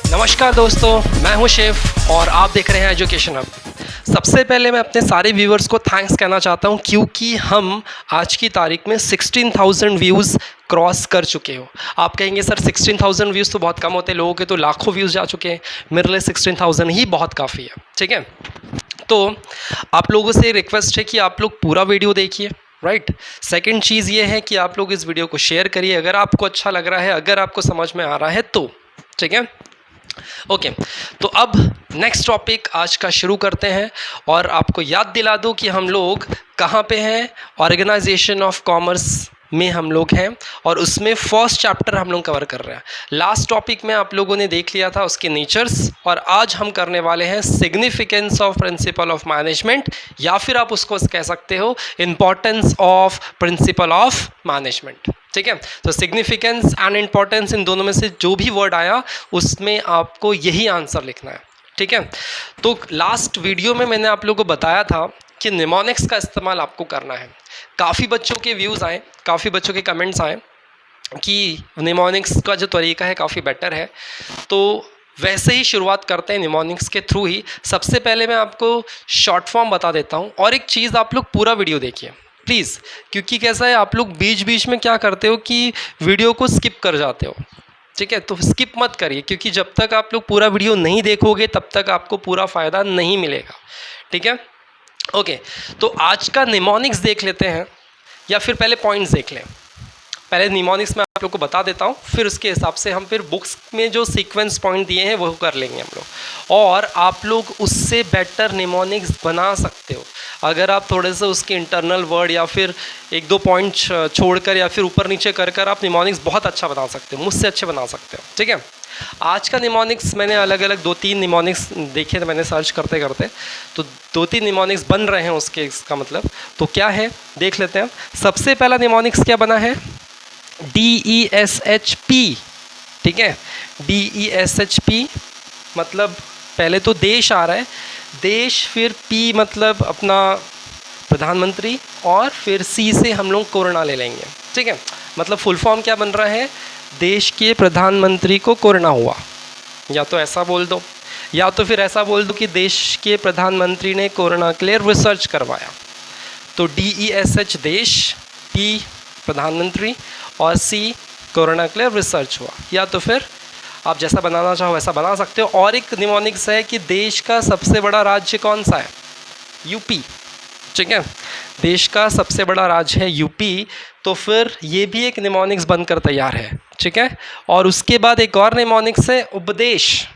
नमस्कार दोस्तों, मैं हूं शेफ और आप देख रहे हैं एजुकेशन हब। सबसे पहले मैं अपने सारे व्यूअर्स को थैंक्स कहना चाहता हूं क्योंकि हम आज की तारीख में 16,000 व्यूज़ क्रॉस कर चुके हो। आप कहेंगे सर 16,000 व्यूज़ तो बहुत कम होते हैं, लोगों के तो लाखों व्यूज़ जा चुके हैं। मेरे लिए 16,000 ही बहुत काफ़ी है, ठीक है। तो आप लोगों से रिक्वेस्ट है कि आप लोग पूरा वीडियो देखिए, राइट। सेकंड चीज़ ये है कि आप लोग इस वीडियो को शेयर करिए अगर आपको अच्छा लग रहा है, अगर आपको समझ में आ रहा है तो, ठीक है। ओके, तो अब नेक्स्ट टॉपिक आज का शुरू करते हैं और आपको याद दिला दूं कि हम लोग कहाँ पे हैं। ऑर्गेनाइजेशन ऑफ कॉमर्स में हम लोग हैं और उसमें फर्स्ट चैप्टर हम लोग कवर कर रहे हैं। लास्ट टॉपिक में आप लोगों ने देख लिया था उसके नेचर्स, और आज हम करने वाले हैं significance of principal of management, या फिर आप उसको कह सकते हो importance of principal of management, ठीक है। तो सिग्निफिकेंस एंड इंपॉर्टेंस, इन दोनों में से जो भी वर्ड आया उसमें आपको यही आंसर लिखना है, ठीक है। तो लास्ट वीडियो में मैंने आप लोगों को बताया था कि निमोनिक्स का इस्तेमाल आपको करना है। काफ़ी बच्चों के व्यूज़ आए, काफ़ी बच्चों के कमेंट्स आए कि निमोनिक्स का जो तरीका है काफ़ी बेटर है। तो वैसे ही शुरुआत करते हैं निमोनिक्स के थ्रू ही। सबसे पहले मैं आपको शॉर्ट फॉर्म बता देता हूँ, और एक चीज़ आप लोग पूरा वीडियो देखिए प्लीज़, क्योंकि कैसा है आप लोग बीच बीच में क्या करते हो कि वीडियो को स्किप कर जाते हो, ठीक है। तो स्किप मत करिए, क्योंकि जब तक आप लोग पूरा वीडियो नहीं देखोगे तब तक आपको पूरा फ़ायदा नहीं मिलेगा, ठीक है। ओके, तो आज का निमोनिक्स देख लेते हैं, या फिर पहले पॉइंट्स देख लें। पहले निमोनिक्स में आप लोग को बता देता हूँ, फिर उसके हिसाब से हम फिर बुक्स में जो सीक्वेंस पॉइंट दिए हैं वो कर लेंगे हम लोग, और आप लोग उससे बेटर निमोनिक्स बना सकते हो अगर आप थोड़े से उसके इंटरनल वर्ड या फिर एक दो पॉइंट छोड़कर या फिर ऊपर नीचे कर आप निमोनिक्स बहुत अच्छा बना सकते हो, मुझसे अच्छे बना सकते हो, ठीक है। आज का निमोनिक्स मैंने अलग अलग 2-3 निमोनिक्स देखे थे मैंने सर्च करते करते, तो 2-3 निमोनिक्स बन रहे हैं उसके, इसका मतलब तो क्या है देख लेते हैं। सबसे पहला निमोनिक्स क्या बना है, DESHP, ठीक है। DESHP मतलब पहले तो देश आ रहा है, देश, फिर P मतलब अपना प्रधानमंत्री, और फिर C से हम लोग कोरोना ले लेंगे, ठीक है। मतलब फुल फॉर्म क्या बन रहा है, देश के प्रधानमंत्री को कोरोना हुआ, या तो ऐसा बोल दो, या तो फिर ऐसा बोल दो कि देश के प्रधानमंत्री ने कोरोना के लिए रिसर्च करवाया। तो DESH देश, P प्रधानमंत्री और C कोरोना के लिए रिसर्च हुआ, या तो फिर आप जैसा बनाना चाहो वैसा बना सकते हो। और एक निमोनिक्स है कि देश का सबसे बड़ा राज्य कौन सा है, यूपी, ठीक है। देश का सबसे बड़ा राज्य है यूपी, तो फिर ये भी एक निमोनिक्स बनकर तैयार है, ठीक है। और उसके बाद एक और निमोनिक्स है उपदेश,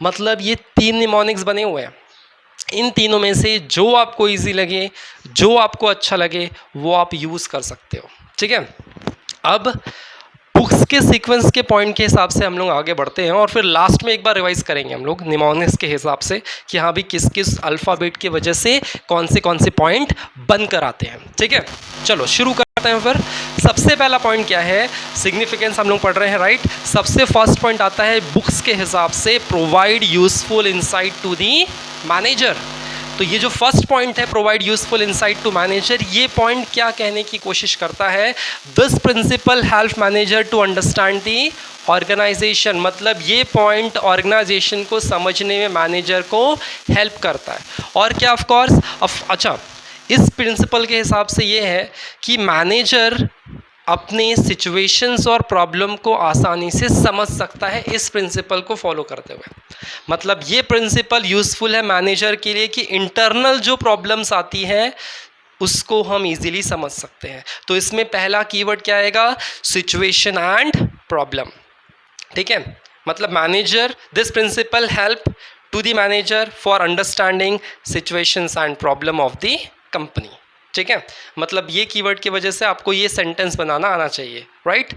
मतलब ये 3 निमोनिक्स बने हुए हैं। इन तीनों में से जो आपको इजी लगे, जो आपको अच्छा लगे वो आप यूज़ कर सकते हो, ठीक है। अब बुक्स के सीक्वेंस के पॉइंट के हिसाब से हम लोग आगे बढ़ते हैं, और फिर लास्ट में एक बार रिवाइज करेंगे हम लोग निमोनिक्स के हिसाब से कि हाँ भी किस किस अल्फ़ाबेट की वजह से कौन से पॉइंट बनकर आते हैं, ठीक है। चलो शुरू करते हैं। फिर सबसे पहला पॉइंट क्या है, सिग्निफिकेंस हम लोग पढ़ रहे हैं, राइट। सबसे फर्स्ट पॉइंट आता है बुक्स के हिसाब से, provide useful insight to the manager. तो ये जो फर्स्ट पॉइंट है, provide useful insight to manager, ये पॉइंट क्या कहने की कोशिश करता है, this principle help manager to understand the organisation. मतलब ये पॉइंट ऑर्गेनाइजेशन को समझने में मैनेजर को हेल्प करता है। और क्या, ऑफ कोर्स, अच्छा, इस प्रिंसिपल के हिसाब से ये है कि मैनेजर अपने सिचुएशंस और प्रॉब्लम को आसानी से समझ सकता है इस प्रिंसिपल को फॉलो करते हुए। मतलब ये प्रिंसिपल यूज़फुल है मैनेजर के लिए कि इंटरनल जो प्रॉब्लम्स आती हैं उसको हम इजीली समझ सकते हैं। तो इसमें पहला कीवर्ड क्या आएगा, सिचुएशन एंड प्रॉब्लम, ठीक है। मतलब manager, this principle help to the manager for understanding situations and problem of the company, ठीक है। मतलब ये कीवर्ड की वजह से आपको ये सेंटेंस बनाना आना चाहिए, right.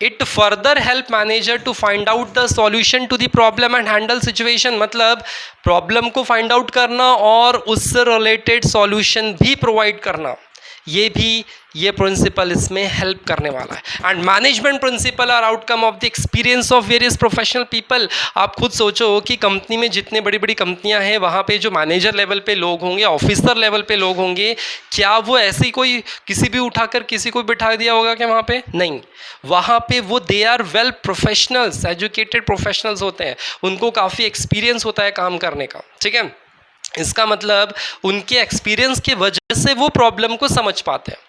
It further help manager to find out the solution to the problem and handle situation. मतलब प्रॉब्लम को फाइंड आउट करना और उससे रिलेटेड सॉल्यूशन भी प्रोवाइड करना, ये भी ये प्रिंसिपल इसमें हेल्प करने वाला है। And management principle are outcome of the experience of various professional people. आप खुद सोचो कि कंपनी में जितने बड़ी बड़ी कंपनियां हैं वहाँ पे जो मैनेजर लेवल पे लोग होंगे, ऑफिसर लेवल पे लोग होंगे, क्या वो ऐसे ही कोई किसी भी उठाकर किसी को बिठा दिया होगा क्या वहाँ पे? नहीं, वहाँ पे वो they are well professionals, educated professionals होते हैं, उनको काफ़ी एक्सपीरियंस होता है काम करने का। ठीक है, इसका मतलब उनके एक्सपीरियंस की वजह से वो प्रॉब्लम को समझ पाते हैं।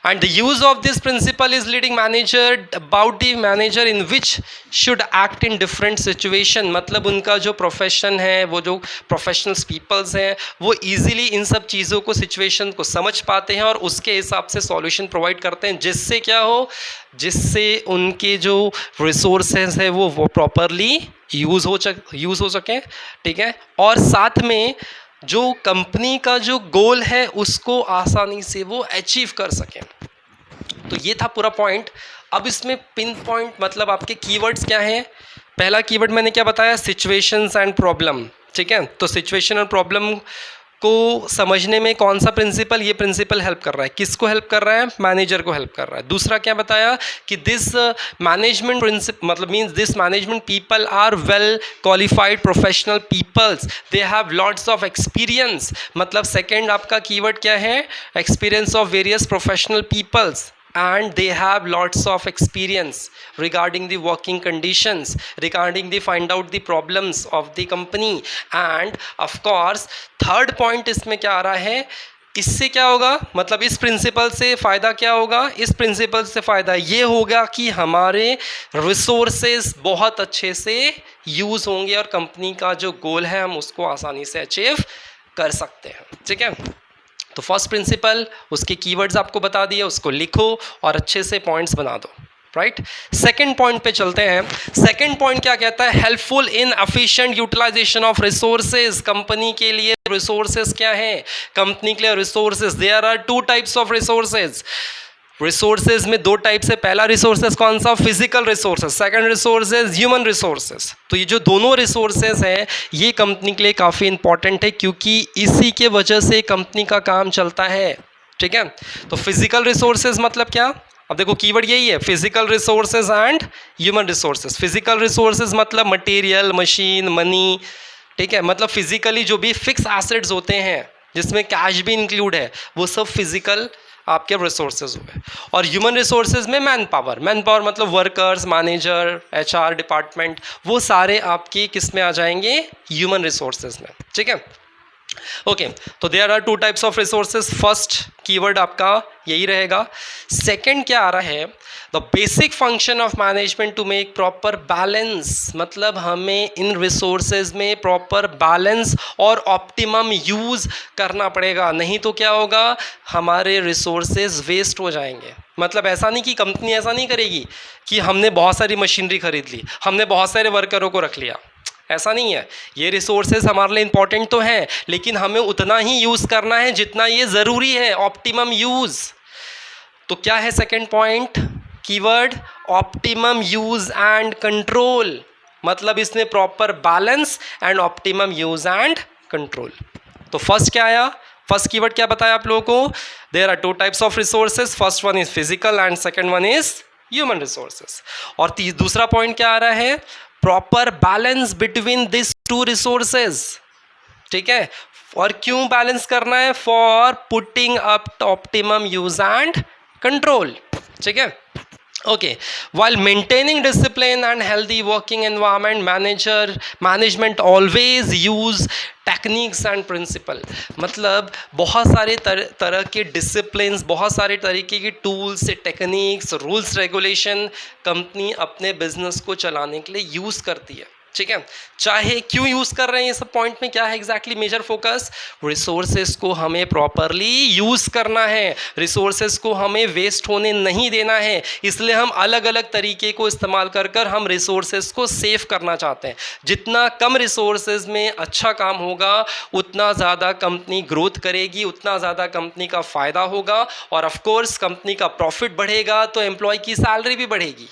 And the use of this principle is leading manager about the manager in which should act in different situation। मतलब उनका जो प्रोफेशन है, वो जो प्रोफेशनल्स पीपल्स हैं, वो इजीली इन सब चीज़ों को, सिचुएशन को समझ पाते हैं और उसके हिसाब से सॉल्यूशन प्रोवाइड करते हैं, जिससे क्या हो, जिससे उनके जो रिसोर्सेज है वो प्रॉपरली यूज़ हो सके। ठीक है, और साथ में जो कंपनी का जो गोल है उसको आसानी से वो अचीव कर सकें। तो ये था पूरा पॉइंट। अब इसमें पिन पॉइंट मतलब आपके कीवर्ड्स क्या हैं। पहला कीवर्ड मैंने क्या बताया, सिचुएशंस एंड प्रॉब्लम। ठीक है, तो सिचुएशन और प्रॉब्लम को समझने में कौन सा प्रिंसिपल, ये प्रिंसिपल हेल्प कर रहा है। किसको हेल्प कर रहा है? मैनेजर को हेल्प कर रहा है। दूसरा क्या बताया कि दिस मैनेजमेंट प्रिंसिपल मतलब means this management people are well qualified professional peoples, they have lots of experience. मतलब सेकेंड आपका कीवर्ड क्या है, experience of various professional peoples, and they have lots of experience regarding the working conditions, regarding the find out the problems of the company। and of course third point इसमें क्या आ रहा है, इससे क्या होगा, मतलब इस प्रिंसिपल से फ़ायदा क्या होगा, इस प्रिंसिपल से फ़ायदा ये होगा कि हमारे रिसोर्सेज बहुत अच्छे से यूज़ होंगे और कंपनी का जो गोल है हम उसको आसानी से अचीव कर सकते हैं। ठीक है, तो फर्स्ट प्रिंसिपल, उसके कीवर्ड्स आपको बता दिए, उसको लिखो और अच्छे से पॉइंट्स बना दो। राइट, सेकंड पॉइंट पे चलते हैं। सेकंड पॉइंट क्या कहता है, helpful in efficient utilisation of resources. Company के लिए रिसोर्सेज क्या है, कंपनी के लिए resources, there are two types of resources. Resources में दो टाइप से, पहला रिसोर्सेज कौन सा, physical resources, second resources human resources. तो ये जो दोनों रिसोर्सेज हैं ये कंपनी के लिए काफ़ी इंपॉर्टेंट है, क्योंकि इसी के वजह से कंपनी का काम चलता है। ठीक है, तो फिजिकल रिसोर्सेज मतलब क्या, अब देखो कीवर्ड यही है, physical resources and human resources. Physical resources मतलब मटेरियल, मशीन, मनी। ठीक है, मतलब फिजिकली जो भी फिक्स एसेट्स होते हैं जिसमें कैश भी इंक्लूड है, वो सब फिजिकल आपके रिसोर्सेज हुए। और ह्यूमन रिसोर्सेज में मैन पावर मतलब वर्कर्स, मैनेजर, एचआर डिपार्टमेंट, वो सारे आपके किस में आ जाएंगे, ह्यूमन रिसोर्सेज में। ठीक है, ओके, तो there are two types of resources. First keyword आपका यही रहेगा। सेकंड क्या आ रहा है, the basic function of management to make proper balance. मतलब हमें इन रिसोर्सेज में प्रॉपर बैलेंस और ऑप्टिमम यूज़ करना पड़ेगा, नहीं तो क्या होगा, हमारे रिसोर्सेज वेस्ट हो जाएंगे। मतलब ऐसा नहीं कि कंपनी ऐसा नहीं करेगी कि हमने बहुत सारी मशीनरी खरीद ली, हमने बहुत सारे वर्करों को रख लिया, ऐसा नहीं है। ये रिसोर्सेज हमारे लिए इंपॉर्टेंट तो हैं, लेकिन हमें उतना ही यूज़ करना है जितना ये ज़रूरी है, ऑप्टिमम यूज़। तो क्या है second point, keyword optimum use and control. मतलब इसमें proper balance and optimum use and control. तो फर्स्ट क्या आया, फर्स्ट कीवर्ड क्या बताया आप लोगों को, there are two types of resources, first one is physical and second one is human resources. और दूसरा पॉइंट क्या आ रहा है, proper balance between this two resources. ठीक है, और क्यों बैलेंस करना है, for putting up optimum use and control. ठीक है, okay, while maintaining discipline and healthy working environment, management always use techniques and principle। मतलब बहुत सारे तरह के डिसिप्लिन्स, बहुत सारे तरीके की tools, techniques, rules, regulation company अपने बिजनेस को चलाने के लिए यूज़ करती है। ठीक है, चाहे क्यों यूज़ कर रहे हैं, ये सब पॉइंट में क्या है एग्जैक्टली मेजर फोकस, रिसोर्सेज को हमें प्रॉपरली यूज़ करना है, रिसोर्सेज को हमें वेस्ट होने नहीं देना है। इसलिए हम अलग अलग तरीके को इस्तेमाल कर कर हम रिसोर्सेज को सेव करना चाहते हैं। जितना कम रिसोर्सेज में अच्छा काम होगा उतना ज़्यादा कंपनी ग्रोथ करेगी, उतना ज़्यादा कंपनी का फ़ायदा होगा, और ऑफ कोर्स कंपनी का प्रॉफिट बढ़ेगा तो एम्प्लॉय की सैलरी भी बढ़ेगी।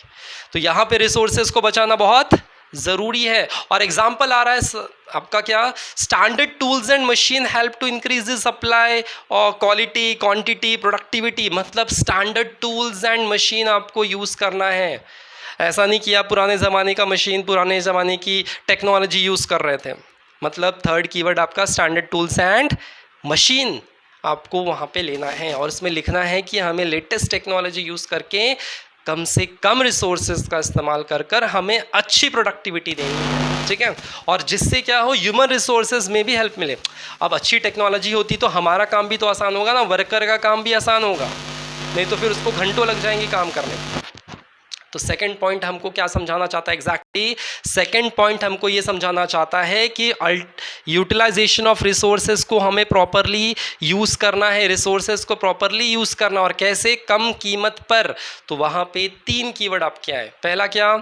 तो यहाँ पे रिसोर्सेज को बचाना बहुत ज़रूरी है। और एग्जाम्पल आ रहा है आपका क्या, standard tools and machine help to increase the supply और क्वालिटी, क्वांटिटी, प्रोडक्टिविटी। मतलब स्टैंडर्ड टूल्स एंड मशीन आपको यूज़ करना है। ऐसा नहीं कि आप पुराने ज़माने का मशीन, पुराने ज़माने की टेक्नोलॉजी यूज़ कर रहे थे। मतलब थर्ड कीवर्ड आपका स्टैंडर्ड टूल्स एंड मशीन आपको वहाँ पे लेना है, और इसमें लिखना है कि हमें लेटेस्ट टेक्नोलॉजी यूज़ करके कम से कम रिसोर्सेज का इस्तेमाल कर कर हमें अच्छी प्रोडक्टिविटी देनी है, ठीक है, और जिससे क्या हो, ह्यूमन रिसोर्सेज में भी हेल्प मिले। अब अच्छी टेक्नोलॉजी होती तो हमारा काम भी तो आसान होगा ना, वर्कर का काम भी आसान होगा, नहीं तो फिर उसको घंटों लग जाएंगे काम करने में। तो सेकंड पॉइंट हमको क्या समझाना चाहता है एग्जैक्टली, सेकंड पॉइंट हमको ये समझाना चाहता है कि यूटिलाइजेशन ऑफ रिसोर्सेज को हमें प्रॉपरली यूज़ करना है, रिसोर्सेज को प्रॉपरली यूज़ करना, और कैसे, कम कीमत पर। तो वहाँ पे 3 कीवर्ड आप क्या है, पहला क्या,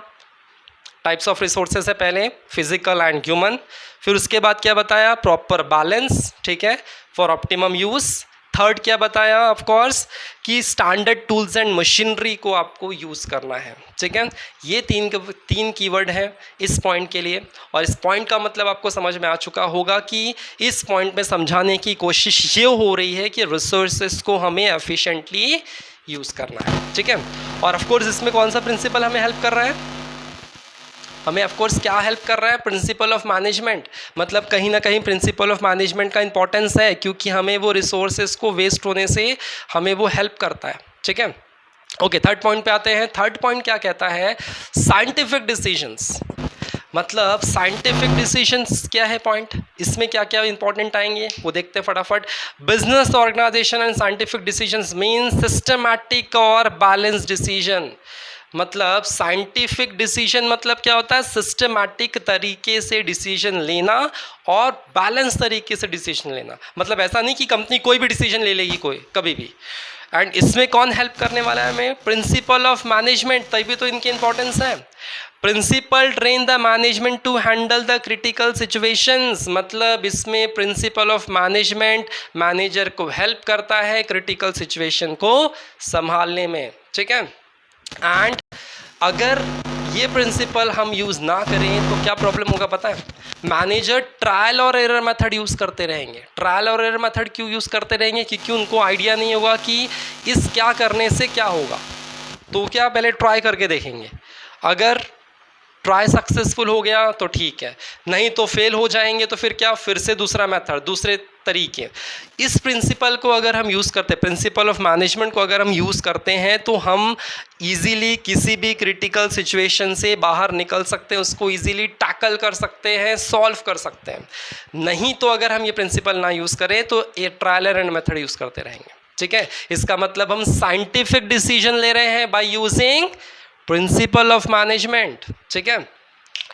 टाइप्स ऑफ रिसोर्सेज है पहले, फिजिकल एंड ह्यूमन, फिर उसके बाद क्या बताया, प्रॉपर बैलेंस, ठीक है, फॉर ऑप्टिमम यूज़। थर्ड क्या बताया, ऑफ कोर्स, कि स्टैंडर्ड टूल्स एंड मशीनरी को आपको यूज़ करना है, ठीक है। ये तीन कीवर्ड है इस पॉइंट के लिए, और इस पॉइंट का मतलब आपको समझ में आ चुका होगा कि इस पॉइंट में समझाने की कोशिश ये हो रही है कि रिसोर्सेज को हमें एफिशिएंटली यूज़ करना है, ठीक है। और ऑफ कोर्स इसमें कौन सा प्रिंसिपल हमें हेल्प कर रहा है, हमें ऑफ कोर्स क्या हेल्प कर रहा है, प्रिंसिपल ऑफ मैनेजमेंट। मतलब कहीं ना कहीं प्रिंसिपल ऑफ मैनेजमेंट का इंपॉर्टेंस है, क्योंकि हमें वो रिसोर्सेज को वेस्ट होने से हमें वो हेल्प करता है, ठीक है। ओके, थर्ड पॉइंट पे आते हैं। थर्ड पॉइंट क्या कहता है, साइंटिफिक डिसीजंस। मतलब साइंटिफिक डिसीजंस क्या है पॉइंट, इसमें क्या क्या इंपॉर्टेंट आएंगे वो देखते हैं फटाफट। Business organisation and scientific decisions mean systematic और बैलेंस डिसीजन। मतलब साइंटिफिक डिसीजन मतलब क्या होता है, सिस्टमैटिक तरीके से डिसीजन लेना और बैलेंस तरीके से डिसीजन लेना। मतलब ऐसा नहीं कि कंपनी कोई भी डिसीजन ले लेगी कोई कभी भी। एंड इसमें कौन हेल्प करने वाला है हमें, प्रिंसिपल ऑफ मैनेजमेंट, तभी तो इनकी इंपॉर्टेंस है। Principle train the management to handle the critical situations. मतलब इसमें प्रिंसिपल ऑफ मैनेजमेंट मैनेजर को हेल्प करता है क्रिटिकल सिचुएशन को संभालने में, ठीक है। एंड अगर ये प्रिंसिपल हम यूज़ ना करें तो क्या प्रॉब्लम होगा पता है, मैनेजर ट्रायल और एरर मेथड यूज़ करते रहेंगे। ट्रायल और एरर मेथड क्यों यूज़ करते रहेंगे, क्योंकि उनको आइडिया नहीं होगा कि इस क्या करने से क्या होगा। तो क्या पहले ट्राई करके देखेंगे, अगर ट्राई सक्सेसफुल हो गया तो ठीक है, नहीं तो फेल हो जाएंगे तो फिर क्या, फिर से दूसरा मेथड, दूसरे तरीके। इस प्रिंसिपल को अगर हम यूज़ करते हैं, प्रिंसिपल ऑफ मैनेजमेंट को अगर हम यूज़ करते हैं तो हम इजीली किसी भी क्रिटिकल सिचुएशन से बाहर निकल सकते हैं, उसको इजीली टैकल कर सकते हैं, सॉल्व कर सकते हैं। नहीं तो अगर हम ये प्रिंसिपल ना यूज़ करें तो ये ट्रायल एंड मेथड यूज़ करते रहेंगे, ठीक है। इसका मतलब हम साइंटिफिक डिसीजन ले रहे हैं by using principal of management, ठीक है।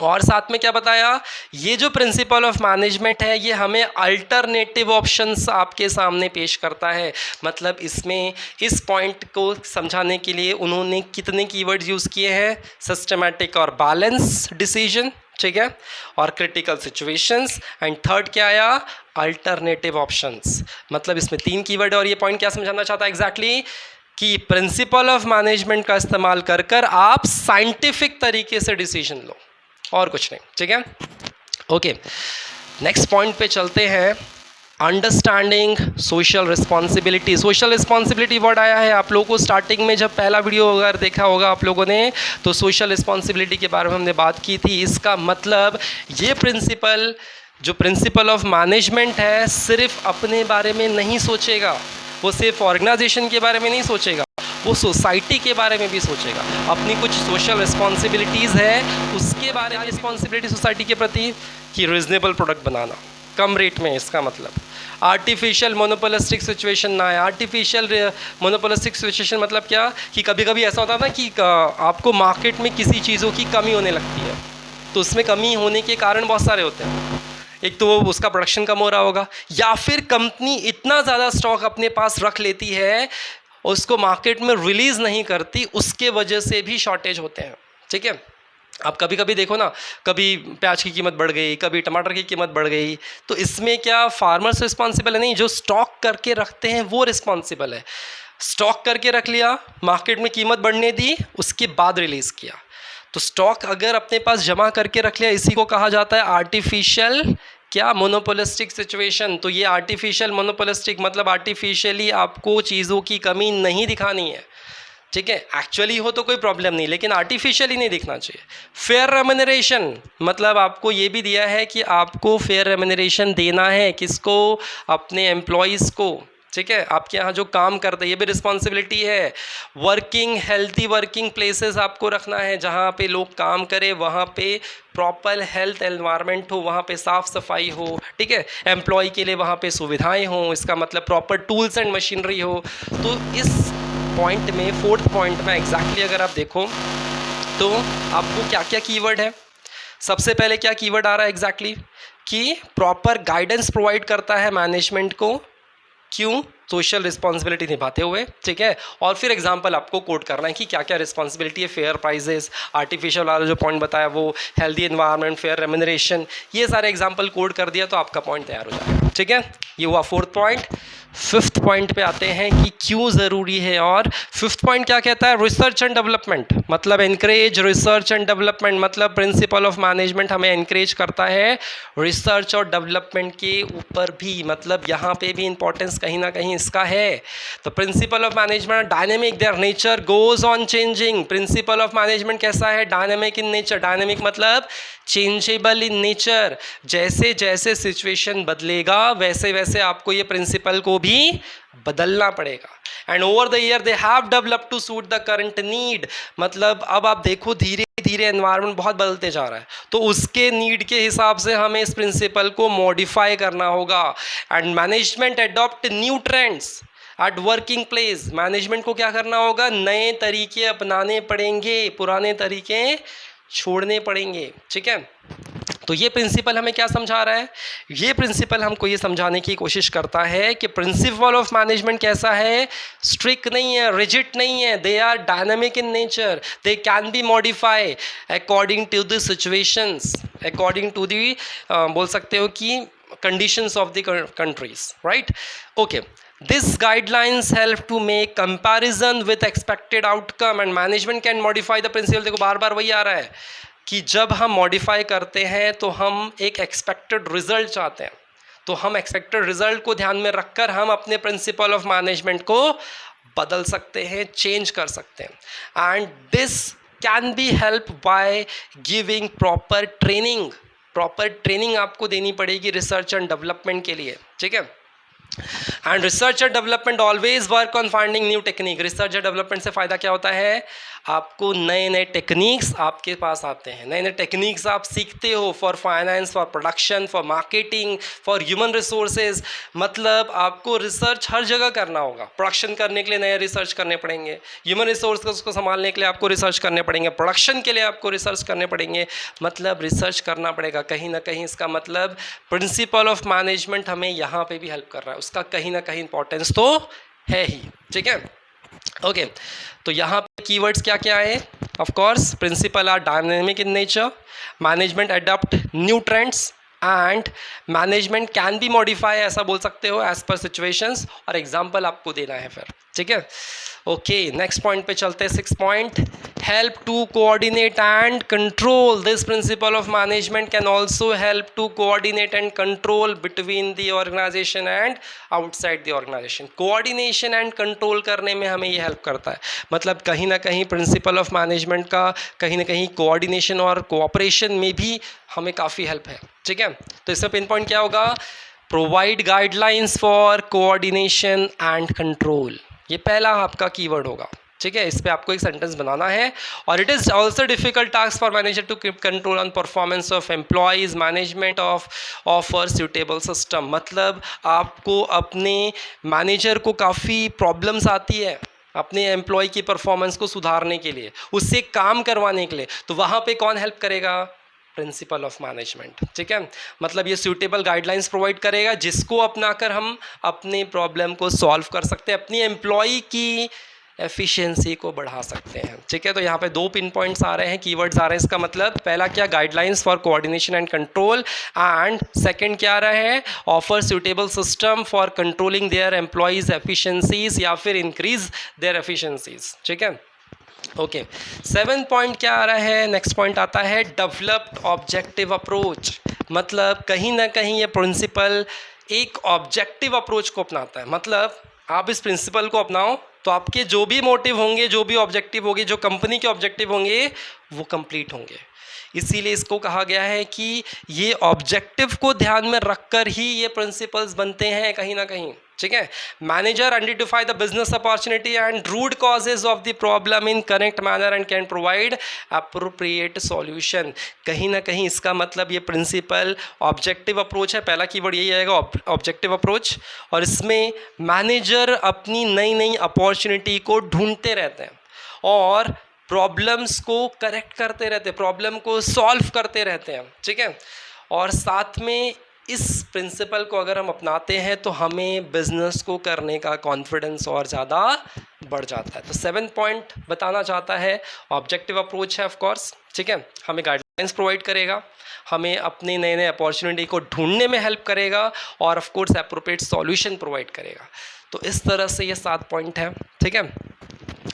और साथ में क्या बताया, ये जो प्रिंसिपल ऑफ मैनेजमेंट है ये हमें अल्टरनेटिव ऑप्शंस आपके सामने पेश करता है। मतलब इसमें इस पॉइंट को समझाने के लिए उन्होंने कितने कीवर्ड्स यूज़ किए हैं, सिस्टमैटिक और बैलेंस डिसीजन, ठीक है, और क्रिटिकल सिचुएशंस, एंड थर्ड क्या आया, अल्टरनेटिव ऑप्शंस। मतलब इसमें 3 कीवर्ड। और ये पॉइंट क्या समझाना चाहता है एग्जैक्टली, कि प्रिंसिपल ऑफ मैनेजमेंट का इस्तेमाल कर कर आप साइंटिफिक तरीके से डिसीजन लो, और कुछ नहीं, ठीक है। ओके, नेक्स्ट पॉइंट पे चलते हैं, understanding social responsibility. Social responsibility word आया है आप लोगों को स्टार्टिंग में, जब पहला वीडियो अगर देखा होगा आप लोगों ने तो सोशल रिस्पॉन्सिबिलिटी के बारे में हमने बात की थी। इसका मतलब ये प्रिंसिपल, जो प्रिंसिपल ऑफ मैनेजमेंट है, सिर्फ अपने बारे में नहीं सोचेगा, वो सिर्फ ऑर्गेनाइजेशन के बारे में नहीं सोचेगा, वो सोसाइटी के बारे में भी सोचेगा। अपनी कुछ सोशल रिस्पॉन्सिबिलिटीज़ है उसके बारे में, रिस्पॉन्सिबिलिटी सोसाइटी के प्रति, कि रिजनेबल प्रोडक्ट बनाना कम रेट में। इसका मतलब आर्टिफिशियल मोनोपोलिस्टिक सिचुएशन ना है। आर्टिफिशियल मोनोपोलिस्टिक सिचुएशन मतलब क्या, कि कभी कभी ऐसा होता है ना कि आपको मार्केट में किसी चीज़ों की कमी होने लगती है, तो उसमें कमी होने के कारण बहुत सारे होते हैं। एक तो वो उसका प्रोडक्शन कम हो रहा होगा, या फिर कंपनी इतना ज़्यादा स्टॉक अपने पास रख लेती है, उसको मार्केट में रिलीज़ नहीं करती, उसके वजह से भी शॉर्टेज होते हैं, ठीक है। आप कभी कभी देखो ना, कभी प्याज की कीमत बढ़ गई, कभी टमाटर की कीमत बढ़ गई, तो इसमें क्या फार्मर्स रिस्पॉन्सिबल है, नहीं, जो स्टॉक करके रखते हैं वो रिस्पॉन्सिबल है। स्टॉक करके रख लिया, मार्केट में कीमत बढ़ने दी, उसके बाद रिलीज़ किया, तो स्टॉक अगर अपने पास जमा करके रख लिया, इसी को कहा जाता है आर्टिफिशियल क्या, मोनोपोलिस्टिक सिचुएशन। तो ये आर्टिफिशियल मोनोपोलिस्टिक मतलब आर्टिफिशियली आपको चीज़ों की कमी नहीं दिखानी है, ठीक है। एक्चुअली हो तो कोई प्रॉब्लम नहीं, लेकिन आर्टिफिशियली नहीं दिखना चाहिए। फेयर रेम्यूनरेशन मतलब आपको ये भी दिया है कि आपको फेयर रेम्यूनरेशन देना है, किसको, अपने एम्प्लॉयज़ को, ठीक है। आपके यहाँ जो काम करते हैं ये भी रिस्पॉन्सिबिलिटी है। वर्किंग हेल्थी वर्किंग प्लेसेस आपको रखना है, जहाँ पे लोग काम करें वहाँ पे प्रॉपर हेल्थ एनवायरनमेंट हो, वहाँ पे साफ़ सफाई हो, ठीक है। एम्प्लॉय के लिए वहाँ पे सुविधाएं हों, इसका मतलब प्रॉपर टूल्स एंड मशीनरी हो। तो इस पॉइंट में, फोर्थ पॉइंट में एग्जैक्टली अगर आप देखो तो आपको क्या क्या कीवर्ड है। सबसे पहले क्या कीवर्ड आ रहा है एग्जैक्टली कि प्रॉपर गाइडेंस प्रोवाइड करता है मैनेजमेंट को, क्यों, सोशल रिस्पॉन्सिबिलिटी निभाते हुए, ठीक है। और फिर एग्जांपल आपको कोट करना है कि क्या क्या रिस्पॉन्सिबिलिटी है, फेयर प्राइजेस, आर्टिफिशियल वाला जो पॉइंट बताया वो, हेल्दी एनवायरनमेंट, फेयर रेम्यूनरेशन, ये सारे एग्जांपल कोड कर दिया तो आपका पॉइंट तैयार हो जाएगा, ठीक है। ये हुआ फोर्थ पॉइंट। फिफ्थ पॉइंट पे आते हैं कि क्यों ज़रूरी है। और फिफ्थ पॉइंट क्या कहता है, रिसर्च एंड डेवलपमेंट मतलब एनकरेज रिसर्च एंड डेवलपमेंट, मतलब प्रिंसिपल ऑफ मैनेजमेंट हमें एनकरेज करता है रिसर्च और डेवलपमेंट के ऊपर भी, मतलब यहाँ पे भी इंपॉर्टेंस कहीं ना कहीं इसका है। तो principal of management dynamic, their nature goes on changing. Principal of management कैसा है, डायनेमिक इन नेचर। डायनेमिक मतलब चेंजेबल इन नेचर, जैसे जैसे सिचुएशन बदलेगा वैसे वैसे आपको ये प्रिंसिपल को भी बदलना पड़ेगा। And over the year they have developed to suit the current need, मतलब अब आप देखो धीरे धीरे एनवायरनमेंट बहुत बदलते जा रहा है, तो उसके नीड के हिसाब से हमें इस प्रिंसिपल को मॉडिफाई करना होगा। And management adopt new trends at working place, management को क्या करना होगा, नए तरीके अपनाने पड़ेंगे, पुराने तरीके छोड़ने पड़ेंगे, ठीक है। तो ये प्रिंसिपल हमें क्या समझा रहा है, ये प्रिंसिपल हमको ये समझाने की कोशिश करता है कि प्रिंसिपल ऑफ मैनेजमेंट कैसा है, स्ट्रिक्ट नहीं है, रिजिड नहीं है, they are dynamic in nature, they can be modify according to the situations, according to the बोल सकते हो कि conditions of the countries, right? Okay, this guidelines help to make comparison with expected outcome and management can modify the principle। देखो बार बार वही आ रहा है कि जब हम मॉडिफाई करते हैं तो हम एक एक्सपेक्टेड रिजल्ट चाहते हैं, तो हम एक्सपेक्टेड रिजल्ट को ध्यान में रखकर हम अपने प्रिंसिपल ऑफ मैनेजमेंट को बदल सकते हैं, चेंज कर सकते हैं। And this can be help by giving proper training, proper training आपको देनी पड़ेगी रिसर्च एंड डेवलपमेंट के लिए, ठीक है। And research and development always work on finding new technique. Research and development से फ़ायदा क्या होता है, आपको नए नए टेक्निक्स आपके पास आते हैं, नए नए टेक्निक्स आप सीखते हो for finance, for production, for marketing, for human resources. मतलब आपको रिसर्च हर जगह करना होगा, प्रोडक्शन करने के लिए नए रिसर्च करने पड़ेंगे, ह्यूमन रिसोर्स को संभालने के लिए आपको रिसर्च करने पड़ेंगे, प्रोडक्शन के लिए आपको रिसर्च करने पड़ेंगे, मतलब रिसर्च करना पड़ेगा कहीं ना कहीं। इसका मतलब प्रिंसिपल ऑफ मैनेजमेंट हमें यहाँ पे भी हेल्प कर रहा है, उसका कहीं ना कहीं इंपॉर्टेंस तो है ही, ठीक है। ओके, तो यहाँ पे कीवर्ड्स क्या क्या है, of course principle are dynamic in nature, management adopt new trends and management can be modify, ऐसा बोल सकते हो एज पर सिचुएशंस, और एग्जांपल आपको देना है फिर, ठीक है। ओके, नेक्स्ट पॉइंट पे चलते हैं, 6 point, help to coordinate and control. This principle of management can also help to coordinate and control between the organization and outside the organization. Coordination and control करने में हमें ये हेल्प करता है, मतलब कहीं ना कहीं प्रिंसिपल ऑफ मैनेजमेंट का कहीं ना कहीं कोऑर्डिनेशन और कोऑपरेशन में भी हमें काफ़ी हेल्प है, ठीक है। तो इसका पिन पॉइंट क्या होगा, provide guidelines for coordination and control, ये पहला आपका कीवर्ड होगा, ठीक है। इस पे आपको एक सेंटेंस बनाना है। और it is also difficult task for manager to keep control on performance of employees, management of offer suitable system, मतलब आपको अपने मैनेजर को काफ़ी प्रॉब्लम्स आती है अपने एम्प्लॉय की परफॉर्मेंस को सुधारने के लिए, उससे काम करवाने के लिए, तो वहाँ पे कौन हेल्प करेगा, प्रिंसिपल ऑफ मैनेजमेंट, ठीक है। मतलब ये सूटेबल गाइडलाइंस प्रोवाइड करेगा जिसको अपनाकर हम अपने प्रॉब्लम को सॉल्व कर सकते हैं, अपनी एम्प्लॉय की एफिशिएंसी को बढ़ा सकते हैं, ठीक है। तो यहाँ पे 2 पिन पॉइंट्स आ रहे हैं, कीवर्ड्स आ रहे हैं। इसका मतलब पहला क्या, guidelines for coordination and control, and second क्या आ रहा है, offer suitable system for controlling there employees efficiencies या फिर इंक्रीज देयर एफिशिएंसीज, ठीक है। ओके, 7 पॉइंट क्या आ रहा है, नेक्स्ट पॉइंट आता है डेवलप्ड ऑब्जेक्टिव अप्रोच। मतलब कहीं ना कहीं ये प्रिंसिपल एक ऑब्जेक्टिव अप्रोच को अपनाता है। मतलब आप इस प्रिंसिपल को अपनाओ तो आपके जो भी मोटिव होंगे, जो भी ऑब्जेक्टिव होंगे, जो कंपनी के ऑब्जेक्टिव होंगे, वो कंप्लीट होंगे। इसीलिए इसको कहा गया है कि ये ऑब्जेक्टिव को ध्यान में रखकर ही ये प्रिंसिपल्स बनते हैं कहीं ना कहीं। ठीक है, manager identify the business opportunity and root causes of the problem in correct manner and can provide appropriate solution. कहीं ना कहीं इसका मतलब ये प्रिंसिपल ऑब्जेक्टिव अप्रोच है, पहला कीवर्ड यही आएगा, ऑब्जेक्टिव अप्रोच। और इसमें मैनेजर अपनी नई नई अपॉर्चुनिटी को ढूंढते रहते हैं और प्रॉब्लम्स को करेक्ट करते रहते हैं, प्रॉब्लम को सॉल्व करते रहते हैं। ठीक है, और साथ में इस प्रिंसिपल को अगर हम अपनाते हैं तो हमें बिजनेस को करने का कॉन्फिडेंस और ज़्यादा बढ़ जाता है। तो 7 पॉइंट बताना चाहता है, ऑब्जेक्टिव अप्रोच है ऑफ कोर्स। ठीक है, हमें गाइडलाइंस प्रोवाइड करेगा, हमें अपने नए नए अपॉर्चुनिटी को ढूंढने में हेल्प करेगा और of course appropriate solution provide करेगा। तो इस तरह से ये 7 पॉइंट है। ठीक है,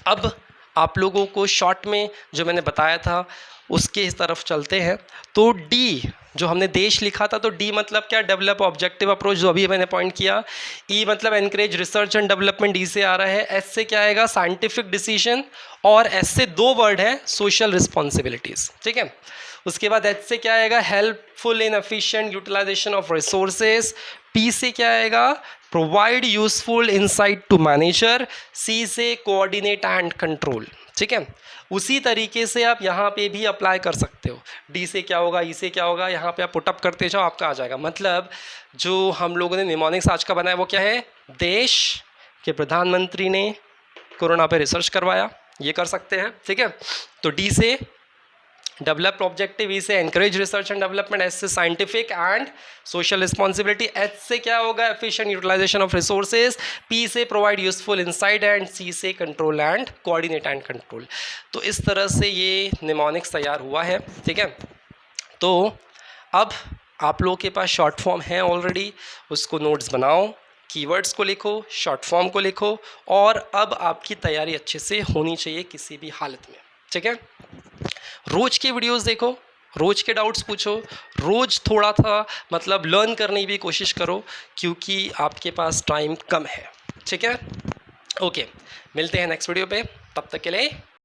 अब आप लोगों को शॉर्ट में जो मैंने बताया था उसके इस तरफ चलते हैं। तो डी जो हमने देश लिखा था, तो डी मतलब क्या, डेवलप ऑब्जेक्टिव अप्रोच, जो अभी मैंने पॉइंट किया। ई मतलब encourage research and development, D से आ रहा है। एस से क्या आएगा, साइंटिफिक डिसीजन, और एस से 2 वर्ड है, सोशल रिस्पॉन्सिबिलिटीज़। ठीक है, उसके बाद एच से क्या आएगा, helpful in efficient utilisation of resources. P से क्या आएगा, provide useful insight to manager. C से कोऑर्डिनेट एंड कंट्रोल। ठीक है, उसी तरीके से आप यहाँ पे भी अप्लाई कर सकते हो। डी से क्या होगा, ई से क्या होगा, यहाँ पे आप पुटअप करते जाओ, आपका आ जाएगा। मतलब जो हम लोगों ने निमोनिक्स आज का बनाया वो क्या है, देश के प्रधानमंत्री ने कोरोना पे रिसर्च करवाया, ये कर सकते हैं। ठीक है, तो डी से डेवलप ऑब्जेक्टिव, ई से encourage research and development, S से scientific and social responsibility, H से क्या होगा, efficient utilisation of resources, P से provide useful insight and C से control and coordinate and control. तो इस तरह से ये निमोनिक्स तैयार हुआ है। ठीक है, तो अब आप लोगों के पास शॉर्ट फॉर्म है ऑलरेडी, उसको नोट्स बनाओ, कीवर्ड्स को लिखो, शॉर्ट फॉर्म को लिखो, और अब आपकी तैयारी अच्छे से होनी चाहिए किसी भी हालत में। ठीक है, रोज के वीडियोस देखो, रोज के डाउट्स पूछो, रोज थोड़ा सा मतलब लर्न करने की भी कोशिश करो, क्योंकि आपके पास टाइम कम है। ठीक है, ओके, मिलते हैं नेक्स्ट वीडियो पे, तब तक के लिए